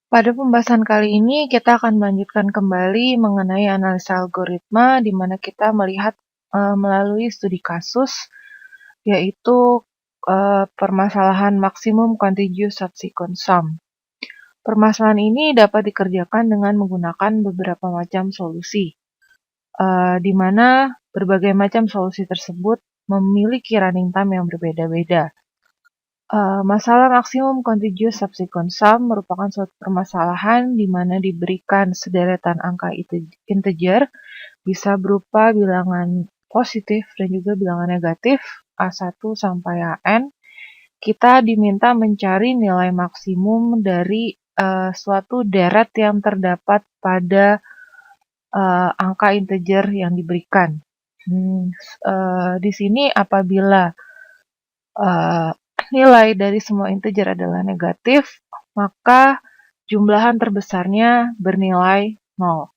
Pada pembahasan kali ini, kita akan melanjutkan kembali mengenai analisa algoritma, di mana kita melihat melalui studi kasus, yaitu permasalahan maksimum contiguous subsequent sum. Permasalahan ini dapat dikerjakan dengan menggunakan beberapa macam solusi, di mana berbagai macam solusi tersebut memiliki running time yang berbeda-beda. Masalah maksimum contiguous subsequent sum merupakan suatu permasalahan di mana diberikan sederetan angka integer, bisa berupa bilangan positif dan juga bilangan negatif, A1 sampai AN. Kita diminta mencari nilai maksimum dari suatu deret yang terdapat pada angka integer yang diberikan. Di sini apabila nilai dari semua integer adalah negatif, maka jumlahan terbesarnya bernilai 0.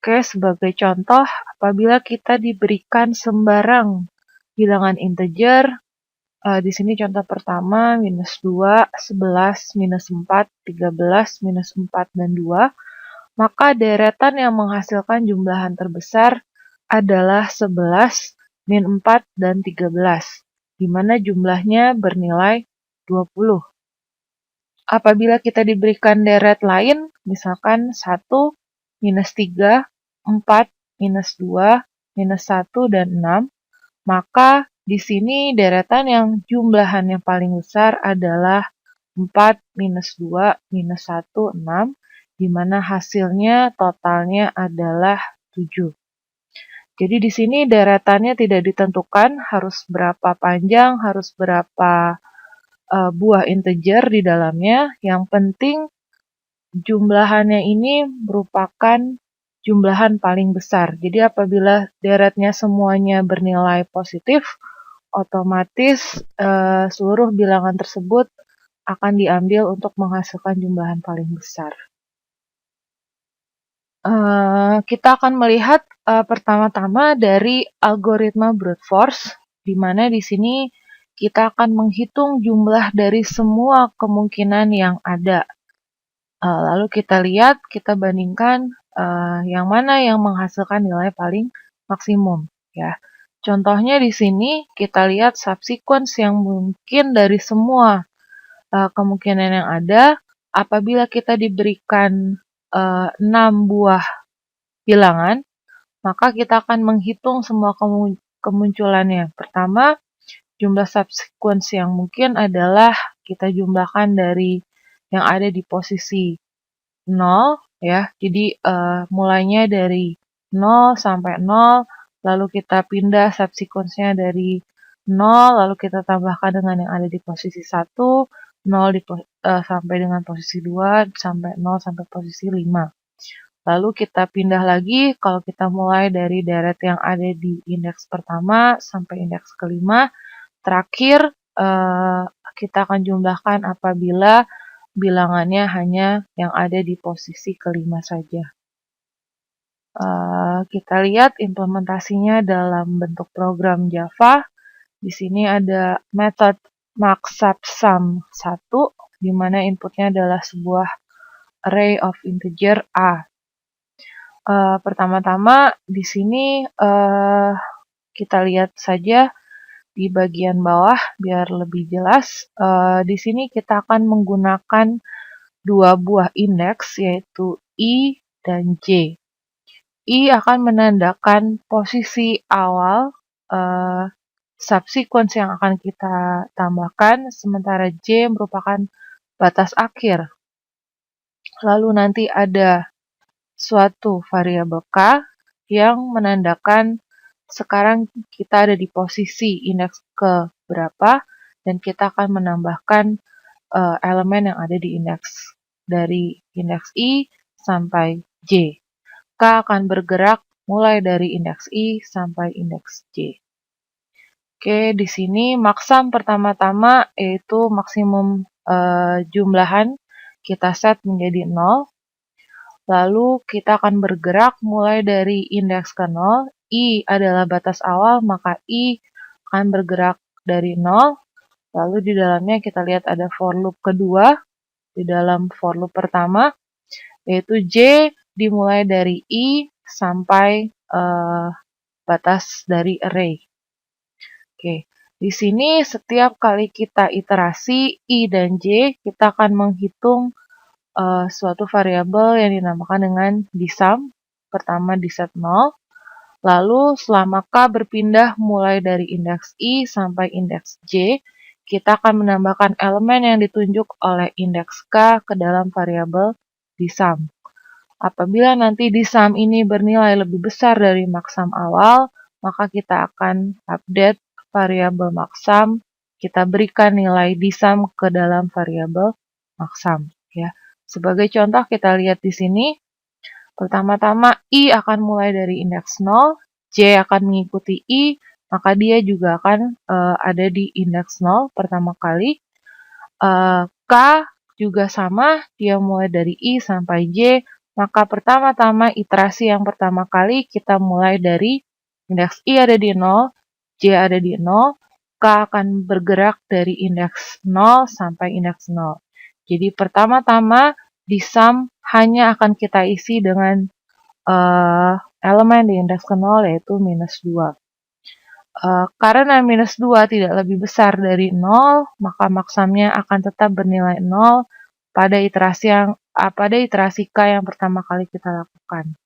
Oke, sebagai contoh, apabila kita diberikan sembarang bilangan integer, di sini contoh pertama, minus 2, 11, minus 4, 13, minus 4, dan 2, maka deretan yang menghasilkan jumlahan terbesar adalah 11, min 4, dan 13. Di mana jumlahnya bernilai 20. Apabila kita diberikan deret lain, misalkan 1, minus 3, 4, minus 2, minus 1, dan 6, maka di sini deretan yang jumlahan yang paling besar adalah 4, minus 2, minus 1, 6, di mana hasilnya totalnya adalah 7. Jadi di sini deretannya tidak ditentukan, harus berapa panjang, harus berapa buah integer di dalamnya. Yang penting jumlahannya ini merupakan jumlahan paling besar. Jadi apabila deretnya semuanya bernilai positif, otomatis seluruh bilangan tersebut akan diambil untuk menghasilkan jumlahan paling besar. Kita akan melihat pertama-tama dari algoritma brute force, di mana di sini kita akan menghitung jumlah dari semua kemungkinan yang ada. Lalu kita lihat, kita bandingkan yang mana yang menghasilkan nilai paling maksimum. Ya, contohnya di sini kita lihat subsequence yang mungkin dari semua kemungkinan yang ada. Apabila kita diberikan 6 buah bilangan, maka kita akan menghitung semua kemunculannya. Pertama, jumlah subsequence yang mungkin adalah kita jumlahkan dari yang ada di posisi 0, ya. Jadi mulainya dari 0 sampai 0, lalu kita pindah subsequence-nya dari 0, lalu kita tambahkan dengan yang ada di posisi 1, 0 sampai dengan posisi 2, sampai 0 sampai posisi 5. Lalu kita pindah lagi, kalau kita mulai dari deret yang ada di indeks pertama sampai indeks kelima, terakhir kita akan jumlahkan apabila bilangannya hanya yang ada di posisi kelima saja. Kita lihat implementasinya dalam bentuk program Java. Di sini ada metode marksubsum 1, di mana inputnya adalah sebuah array of integer A. Pertama-tama di sini kita lihat saja di bagian bawah biar lebih jelas. Di sini kita akan menggunakan dua buah indeks, yaitu I dan J. I akan menandakan posisi awal subsequence yang akan kita tambahkan, sementara J merupakan batas akhir. Lalu nanti ada suatu variabel K yang menandakan sekarang kita ada di posisi indeks ke berapa, dan kita akan menambahkan elemen yang ada di indeks dari indeks I sampai J. K akan bergerak mulai dari indeks I sampai indeks J. Oke, di sini maksam pertama-tama yaitu maksimum jumlahan kita set menjadi 0. Lalu kita akan bergerak mulai dari indeks ke 0. I adalah batas awal, maka I akan bergerak dari 0. Lalu di dalamnya kita lihat ada for loop kedua, di dalam for loop pertama, yaitu J dimulai dari I sampai batas dari array. Oke, di sini setiap kali kita iterasi I dan J, kita akan menghitung suatu variabel yang dinamakan dengan dsum. Pertama diset 0, lalu selama K berpindah mulai dari indeks I sampai indeks J, kita akan menambahkan elemen yang ditunjuk oleh indeks K ke dalam variabel dsum. Apabila nanti dsum ini bernilai lebih besar dari maksum awal, maka kita akan update variabel maksum, kita berikan nilai dsum ke dalam variabel maksum. Ya. Sebagai contoh kita lihat di sini, pertama-tama I akan mulai dari indeks 0, J akan mengikuti I, maka dia juga akan ada di indeks 0 pertama kali. K juga sama, dia mulai dari I sampai J, maka pertama-tama iterasi yang pertama kali kita mulai dari indeks I ada di 0, J ada di 0, K akan bergerak dari indeks 0 sampai indeks 0. Jadi pertama-tama dsum hanya akan kita isi dengan elemen di indeks ke 0 yaitu minus 2. Karena minus 2 tidak lebih besar dari 0, maka maksumnya akan tetap bernilai 0 pada iterasi K yang pertama kali kita lakukan.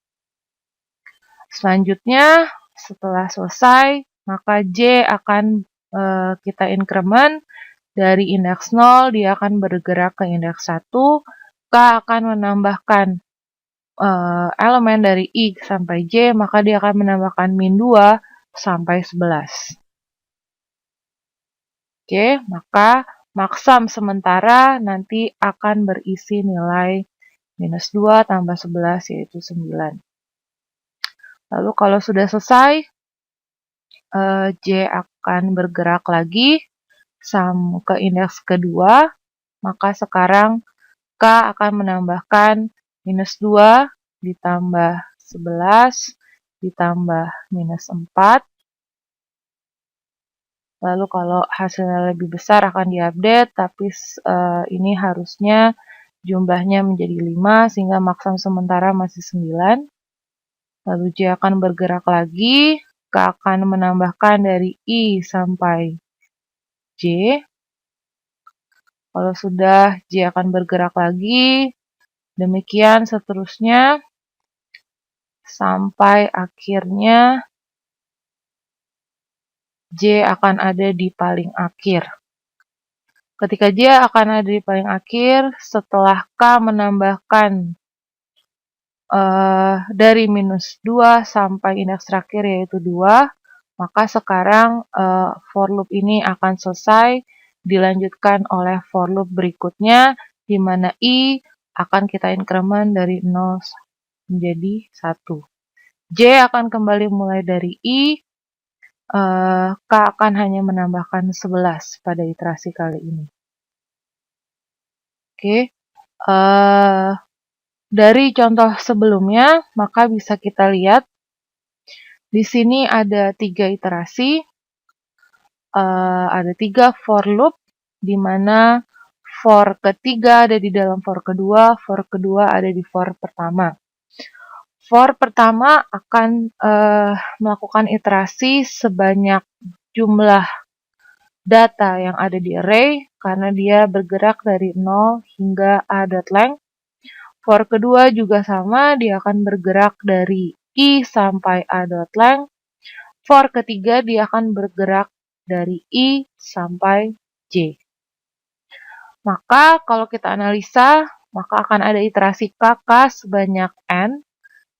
Selanjutnya, setelah selesai, maka J akan kita increment dari indeks 0, dia akan bergerak ke indeks 1, K akan menambahkan elemen dari I sampai J, maka dia akan menambahkan min 2 sampai 11. Oke, maka maksum sementara nanti akan berisi nilai minus 2 tambah 11 yaitu 9. Lalu kalau sudah selesai, J akan bergerak lagi ke indeks kedua, maka sekarang K akan menambahkan minus 2 ditambah 11 ditambah minus 4. Lalu kalau hasilnya lebih besar akan diupdate, tapi ini harusnya jumlahnya menjadi 5 sehingga maksum sementara masih 9. Lalu J akan bergerak lagi, K akan menambahkan dari I sampai J. Kalau sudah, J akan bergerak lagi, demikian seterusnya sampai akhirnya J akan ada di paling akhir. Ketika J akan ada di paling akhir, setelah K menambahkan dari minus 2 sampai indeks terakhir yaitu 2, maka sekarang for loop ini akan selesai, dilanjutkan oleh for loop berikutnya, di mana I akan kita increment dari 0 menjadi 1. J akan kembali mulai dari I, K akan hanya menambahkan 11 pada iterasi kali ini. Oke, dari contoh sebelumnya, maka bisa kita lihat di sini ada 3 iterasi, ada 3 for loop, di mana for ketiga ada di dalam for kedua ada di for pertama. For pertama akan melakukan iterasi sebanyak jumlah data yang ada di array, karena dia bergerak dari 0 hingga a.length. For kedua juga sama, dia akan bergerak dari I sampai a.length. For ketiga dia akan bergerak dari I sampai J. Maka kalau kita analisa, maka akan ada iterasi KK sebanyak N,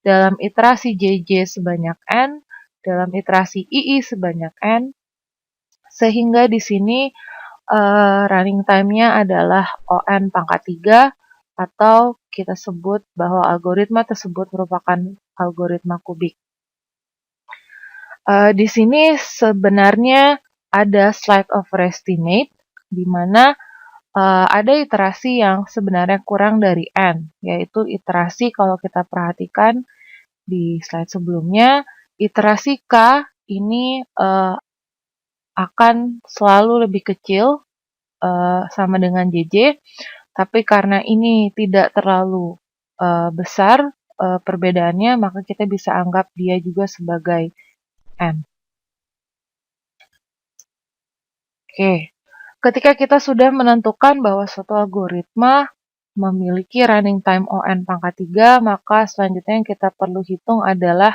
dalam iterasi JJ sebanyak N, dalam iterasi II sebanyak N, sehingga di sini running time-nya adalah ON pangkat 3, atau kita sebut bahwa algoritma tersebut merupakan algoritma kubik. Di sini sebenarnya ada slide overestimate, di mana ada iterasi yang sebenarnya kurang dari N, yaitu iterasi kalau kita perhatikan di slide sebelumnya, iterasi K ini akan selalu lebih kecil sama dengan JJ, Tapi karena ini tidak terlalu besar perbedaannya, maka kita bisa anggap dia juga sebagai N. Oke, ketika kita sudah menentukan bahwa suatu algoritma memiliki running time ON pangkat 3, maka selanjutnya yang kita perlu hitung adalah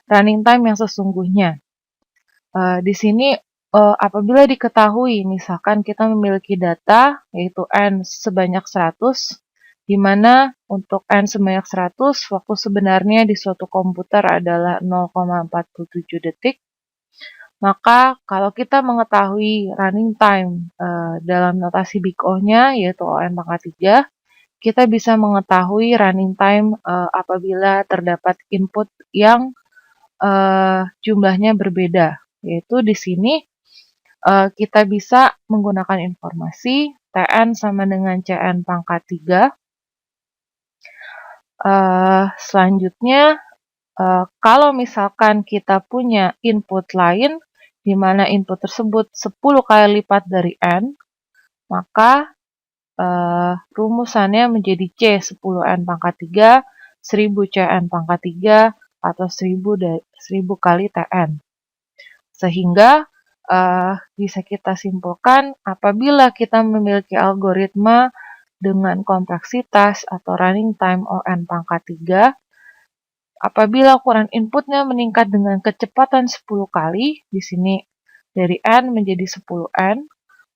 running time yang sesungguhnya. Di sini apabila diketahui misalkan kita memiliki data yaitu N sebanyak 100, di mana untuk N sebanyak 100 waktu sebenarnya di suatu komputer adalah 0,47 detik, maka kalau kita mengetahui running time dalam notasi Big O-nya yaitu ON pangkat 3, kita bisa mengetahui running time apabila terdapat input yang jumlahnya berbeda. Yaitu di sini kita bisa menggunakan informasi Tn sama dengan Cn pangkat 3. Selanjutnya, kalau misalkan kita punya input lain, di mana input tersebut 10 kali lipat dari N, maka rumusannya menjadi C 10N pangkat 3, 1000 Cn pangkat 3, atau 1000 kali Tn. Sehingga bisa kita simpulkan apabila kita memiliki algoritma dengan kompleksitas atau running time ON pangkat 3, apabila ukuran inputnya meningkat dengan kecepatan 10 kali, di sini dari N menjadi 10N,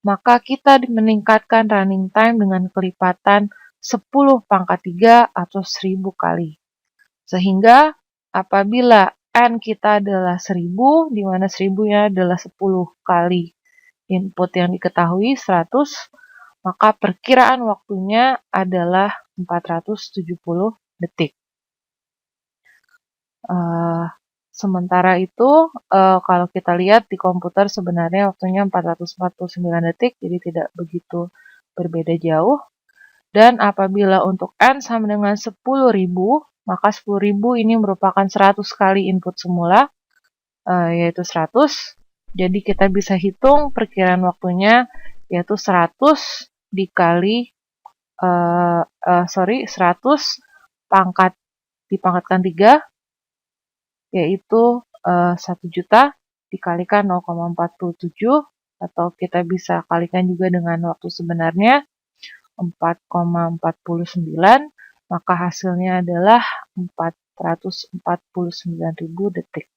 maka kita meningkatkan running time dengan kelipatan 10 pangkat 3 atau 1000 kali. Sehingga apabila N kita adalah 1000, di mana 1000-nya adalah 10 kali input yang diketahui 100, maka perkiraan waktunya adalah 470 detik. Sementara itu, kalau kita lihat di komputer sebenarnya waktunya 449 detik, jadi tidak begitu berbeda jauh. Dan apabila untuk N sama dengan 10.000, maka 10.000 ini merupakan 100 kali input semula, yaitu 100. Jadi kita bisa hitung perkiraan waktunya, yaitu 100 dikali 100 dipangkatkan 3, yaitu 1 juta dikalikan 0,47, atau kita bisa kalikan juga dengan waktu sebenarnya 4,49, maka hasilnya adalah 449.000 detik.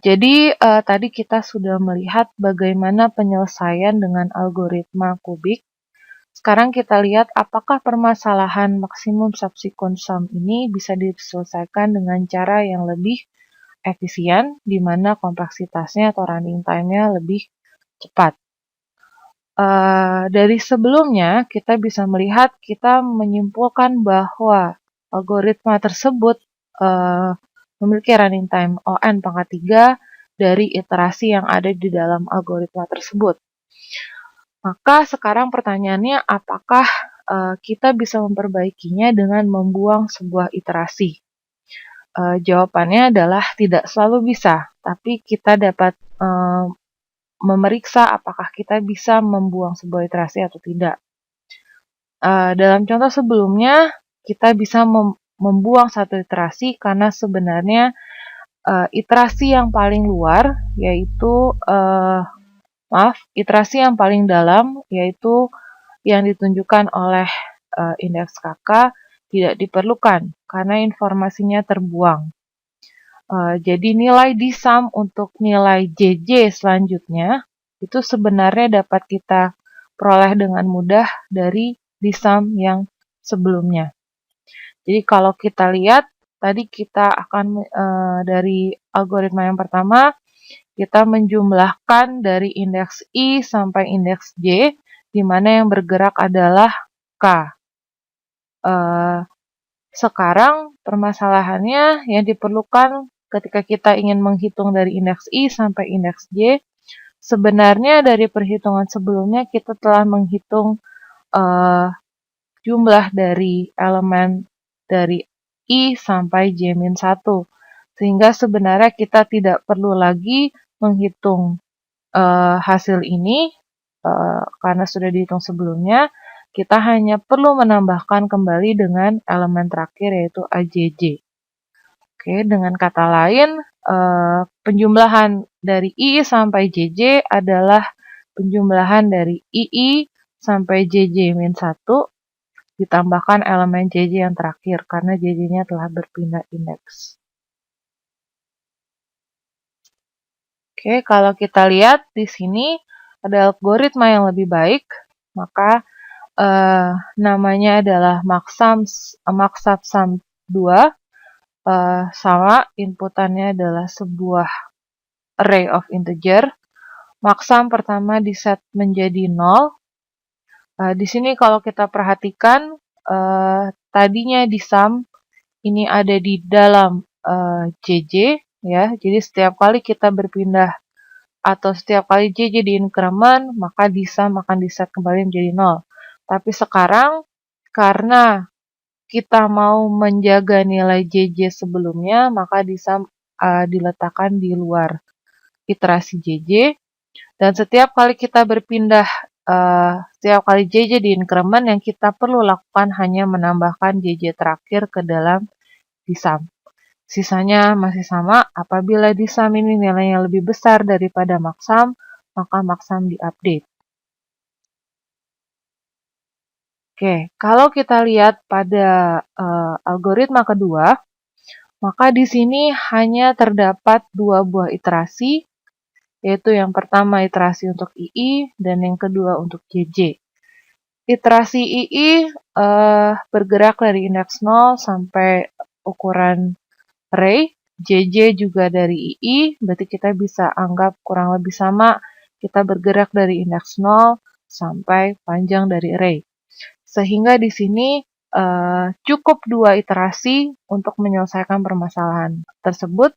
Jadi tadi kita sudah melihat bagaimana penyelesaian dengan algoritma kubik. Sekarang kita lihat apakah permasalahan maksimum subsequent sum ini bisa diselesaikan dengan cara yang lebih efisien, di mana kompleksitasnya atau running time-nya lebih cepat. Dari sebelumnya, kita bisa melihat kita menyimpulkan bahwa algoritma tersebut memiliki running time ON pangkat 3 dari iterasi yang ada di dalam algoritma tersebut. Maka sekarang pertanyaannya, apakah kita bisa memperbaikinya dengan membuang sebuah iterasi? Jawabannya adalah tidak selalu bisa, tapi kita dapat memeriksa apakah kita bisa membuang sebuah iterasi atau tidak. Dalam contoh sebelumnya, kita bisa membuang satu iterasi karena sebenarnya iterasi yang paling luar, yaitu iterasi yang paling dalam, yaitu yang ditunjukkan oleh indeks KK, tidak diperlukan karena informasinya terbuang. Jadi nilai dsum untuk nilai JJ selanjutnya itu sebenarnya dapat kita peroleh dengan mudah dari dsum yang sebelumnya. Jadi kalau kita lihat, tadi kita akan dari algoritma yang pertama, kita menjumlahkan dari indeks I sampai indeks J, di mana yang bergerak adalah K. Sekarang permasalahannya yang diperlukan ketika kita ingin menghitung dari indeks I sampai indeks J, sebenarnya dari perhitungan sebelumnya kita telah menghitung jumlah dari elemen dari I sampai J-1. Sehingga sebenarnya kita tidak perlu lagi menghitung hasil ini, karena sudah dihitung sebelumnya, kita hanya perlu menambahkan kembali dengan elemen terakhir yaitu AJJ. Oke, dengan kata lain, penjumlahan dari II sampai JJ adalah penjumlahan dari II sampai JJ-1 ditambahkan elemen JJ yang terakhir karena JJ-nya telah berpindah indeks. Oke, kalau kita lihat di sini ada algoritma yang lebih baik, maka namanya adalah maksabsam 2, sama inputannya adalah sebuah array of integer. Maksam pertama diset menjadi 0. Di sini kalau kita perhatikan, tadinya di sum ini ada di dalam JJ, ya. Jadi setiap kali kita berpindah atau setiap kali JJ di increment, maka di sum akan diset kembali menjadi 0. Tapi sekarang, karena kita mau menjaga nilai JJ sebelumnya, maka di sum diletakkan di luar iterasi JJ. Dan setiap kali kita berpindah, setiap kali JJ di increment, yang kita perlu lakukan hanya menambahkan JJ terakhir ke dalam di sum. Sisanya masih sama. Apabila di sum ini nilainya lebih besar daripada maksam, maka maksam diupdate. Oke, kalau kita lihat pada algoritma kedua, maka di sini hanya terdapat 2 buah iterasi, yaitu yang pertama iterasi untuk II dan yang kedua untuk JJ. Iterasi II bergerak dari indeks 0 sampai ukuran array, JJ juga dari II, berarti kita bisa anggap kurang lebih sama, kita bergerak dari indeks 0 sampai panjang dari array. Sehingga di sini cukup 2 iterasi untuk menyelesaikan permasalahan tersebut,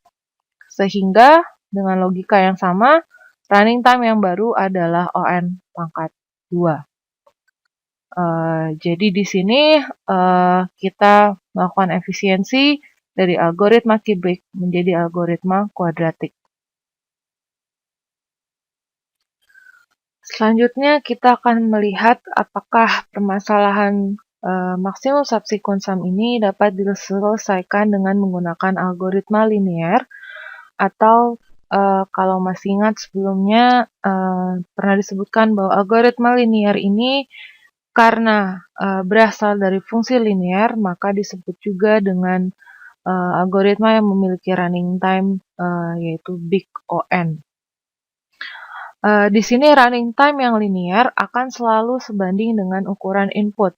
sehingga dengan logika yang sama, running time yang baru adalah ON pangkat 2. Jadi di sini kita melakukan efisiensi dari algoritma kubik menjadi algoritma kuadratik. Selanjutnya kita akan melihat apakah permasalahan maksimum subsequent sum ini dapat diselesaikan dengan menggunakan algoritma linear atau kalau masih ingat sebelumnya pernah disebutkan bahwa algoritma linear ini karena berasal dari fungsi linear, maka disebut juga dengan algoritma yang memiliki running time yaitu big ON. Di sini running time yang linear akan selalu sebanding dengan ukuran input.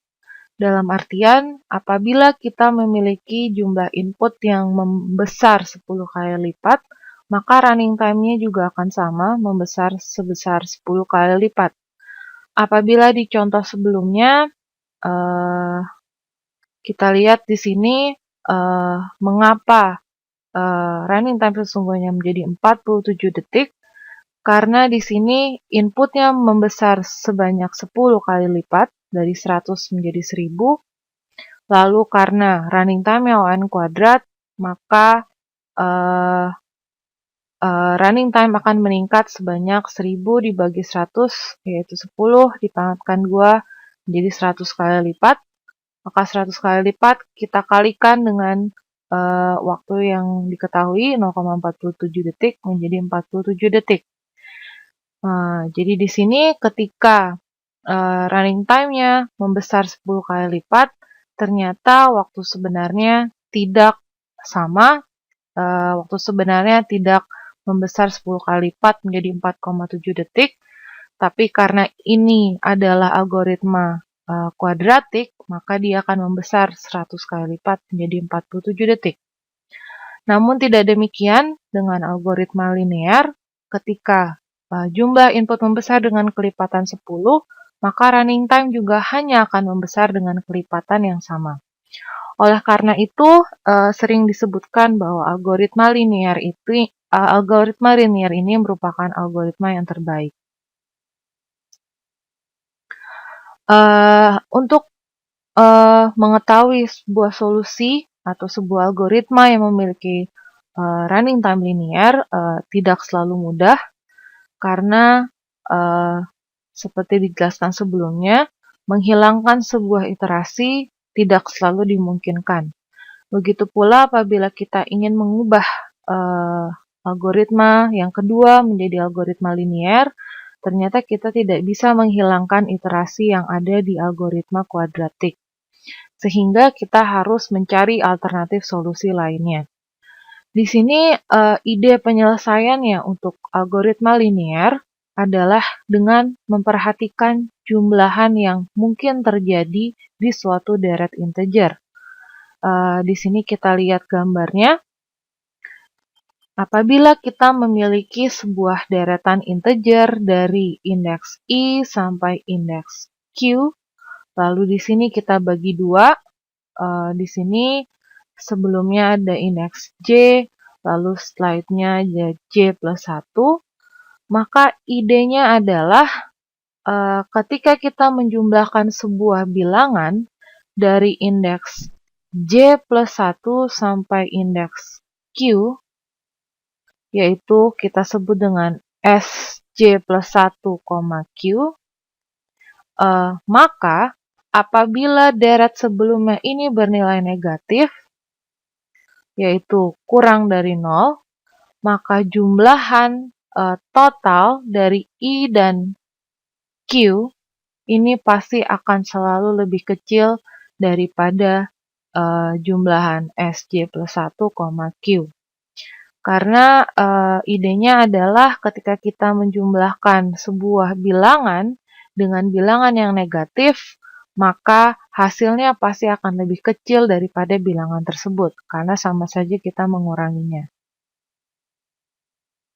Dalam artian, apabila kita memiliki jumlah input yang membesar 10 kali lipat, maka running time-nya juga akan sama, membesar sebesar 10 kali lipat. Apabila di contoh sebelumnya, kita lihat di sini mengapa running time sesungguhnya menjadi 47 detik, karena di sini inputnya membesar sebanyak 10 kali lipat, dari 100 menjadi 1000. Lalu karena running time-nya ON kuadrat, maka running time akan meningkat sebanyak 1000 dibagi 100, yaitu 10 dipangkatkan 2 menjadi 100 kali lipat. Maka 100 kali lipat kita kalikan dengan waktu yang diketahui 0,47 detik menjadi 47 detik. Jadi di sini ketika running time-nya membesar 10 kali lipat, ternyata waktu sebenarnya tidak sama. Waktu sebenarnya tidak membesar 10 kali lipat menjadi 4,7 detik. Tapi karena ini adalah algoritma kuadratik, maka dia akan membesar 100 kali lipat menjadi 47 detik. Namun tidak demikian dengan algoritma linear, ketika jumlah input membesar dengan kelipatan 10, maka running time juga hanya akan membesar dengan kelipatan yang sama. Oleh karena itu, sering disebutkan bahwa algoritma linear ini merupakan algoritma yang terbaik. Untuk mengetahui sebuah solusi atau sebuah algoritma yang memiliki running time linear tidak selalu mudah, karena seperti dijelaskan sebelumnya, menghilangkan sebuah iterasi tidak selalu dimungkinkan. Begitu pula apabila kita ingin mengubah algoritma yang kedua menjadi algoritma linier, ternyata kita tidak bisa menghilangkan iterasi yang ada di algoritma kuadratik. Sehingga kita harus mencari alternatif solusi lainnya. Di sini ide penyelesaiannya untuk algoritma linier adalah dengan memperhatikan jumlahan yang mungkin terjadi di suatu deret integer. Di sini kita lihat gambarnya. Apabila kita memiliki sebuah deretan integer dari indeks I sampai indeks Q, lalu di sini kita bagi dua. Di sini sebelumnya ada indeks J, lalu setelahnya ada J plus 1. Maka idenya adalah ketika kita menjumlahkan sebuah bilangan dari indeks J plus 1 sampai indeks Q, yaitu kita sebut dengan SJ plus 1, Q, maka apabila deret sebelumnya ini bernilai negatif, yaitu kurang dari 0, maka jumlahan total dari I dan Q ini pasti akan selalu lebih kecil daripada jumlahan SJ plus 1, Q. Karena idenya adalah ketika kita menjumlahkan sebuah bilangan dengan bilangan yang negatif, maka hasilnya pasti akan lebih kecil daripada bilangan tersebut, karena sama saja kita menguranginya.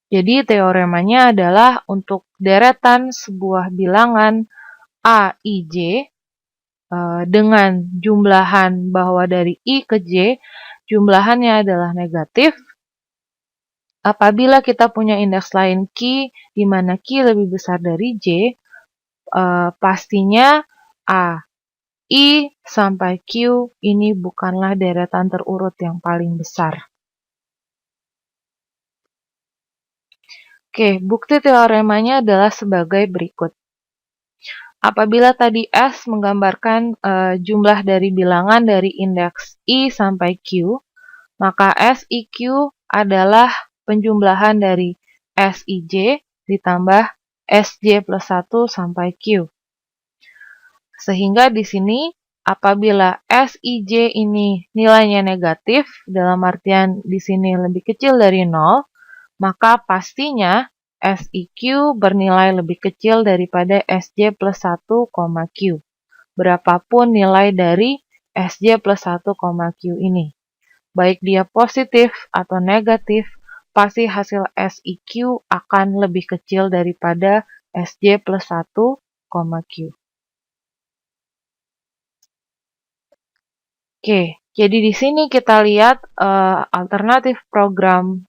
Jadi teoremanya adalah untuk deretan sebuah bilangan A, I, J, dengan jumlahan bahwa dari I ke J, jumlahannya adalah negatif. Apabila kita punya indeks lain Q, di mana Q lebih besar dari J, pastinya A, I, sampai Q ini bukanlah deretan terurut yang paling besar. Oke, bukti teoremanya adalah sebagai berikut. Apabila tadi S menggambarkan jumlah dari bilangan dari indeks I sampai Q, maka SIQ adalah penjumlahan dari SIJ ditambah SJ plus 1 sampai Q. Sehingga di sini apabila SIJ ini nilainya negatif, dalam artian di sini lebih kecil dari 0, maka pastinya SIQ bernilai lebih kecil daripada SJ plus 1, Q. Berapapun nilai dari SJ plus 1, Q ini. Baik dia positif atau negatif, pasti hasil SIQ akan lebih kecil daripada SJ plus 1, Q. Oke, jadi di sini kita lihat alternatif program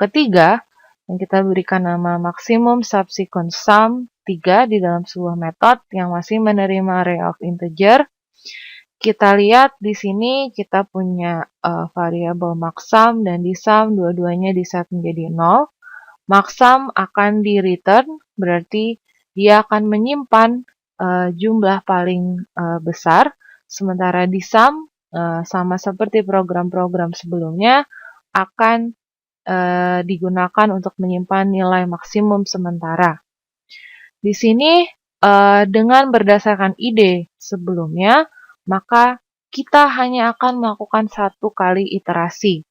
ketiga yang kita berikan nama maksimum subsequent sum 3 di dalam sebuah metode yang masih menerima array of integer. Kita lihat di sini kita punya variabel maxsum dan disum, dua-duanya diset menjadi 0. Maxsum akan di return, berarti dia akan menyimpan jumlah paling besar, sementara disum sama seperti program-program sebelumnya akan digunakan untuk menyimpan nilai maksimum sementara. Di sini dengan berdasarkan ide sebelumnya, maka kita hanya akan melakukan satu kali iterasi.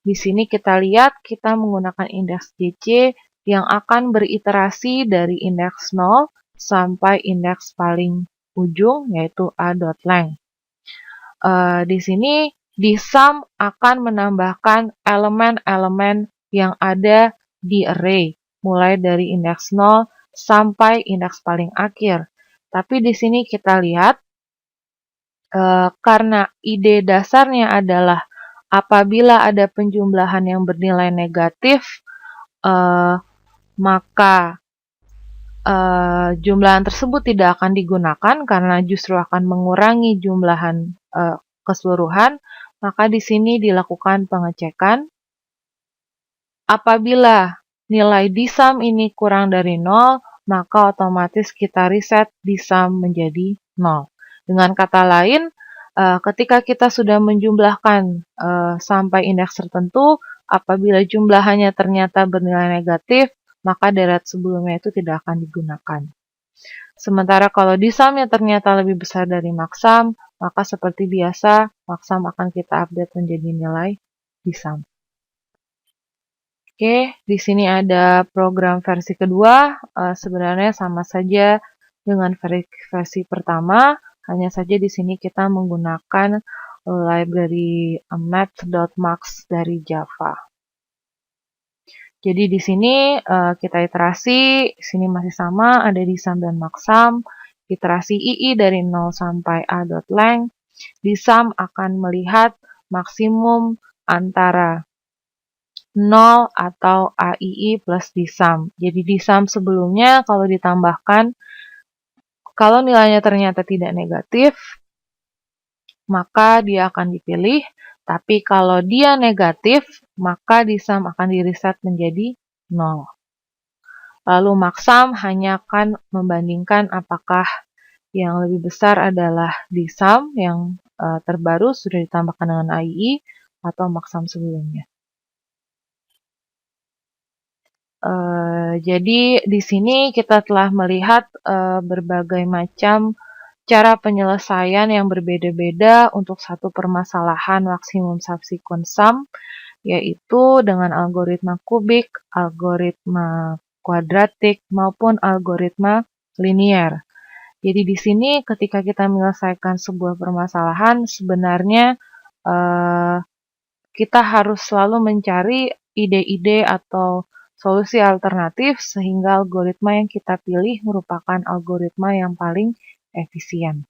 Di sini kita lihat kita menggunakan indeks JC yang akan beriterasi dari indeks 0 sampai indeks paling ujung yaitu a.length. Di sini disum akan menambahkan elemen-elemen yang ada di array mulai dari indeks 0 sampai indeks paling akhir. Tapi di sini kita lihat karena ide dasarnya adalah apabila ada penjumlahan yang bernilai negatif, maka jumlahan tersebut tidak akan digunakan karena justru akan mengurangi jumlahan keseluruhan. Maka di sini dilakukan pengecekan. Apabila nilai dsum ini kurang dari 0, maka otomatis kita reset dsum menjadi 0. Dengan kata lain, ketika kita sudah menjumlahkan sampai indeks tertentu, apabila jumlahannya ternyata bernilai negatif, maka deret sebelumnya itu tidak akan digunakan. Sementara kalau dsumnya ternyata lebih besar dari maksum, maka seperti biasa, maksum akan kita update menjadi nilai dsum. Oke, di sini ada program versi kedua, sebenarnya sama saja dengan versi pertama, hanya saja di sini kita menggunakan library math.max dari Java. Jadi di sini kita iterasi, di sini masih sama, ada dsum dan maksum. Iterasi ii dari 0 sampai a.length, dsum akan melihat maksimum antara 0 atau AII plus dsum. Jadi dsum sebelumnya kalau ditambahkan, kalau nilainya ternyata tidak negatif, maka dia akan dipilih. Tapi kalau dia negatif, maka dsum akan di-reset menjadi 0. Lalu maksum hanya akan membandingkan apakah yang lebih besar adalah dsum yang terbaru sudah ditambahkan dengan AII atau maksum sebelumnya. Jadi di sini kita telah melihat berbagai macam cara penyelesaian yang berbeda-beda untuk satu permasalahan maksimum subsequent sum, yaitu dengan algoritma kubik, algoritma kuadratik, maupun algoritma linier. Jadi di sini ketika kita menyelesaikan sebuah permasalahan, sebenarnya kita harus selalu mencari ide-ide atau solusi alternatif sehingga algoritma yang kita pilih merupakan algoritma yang paling efisien.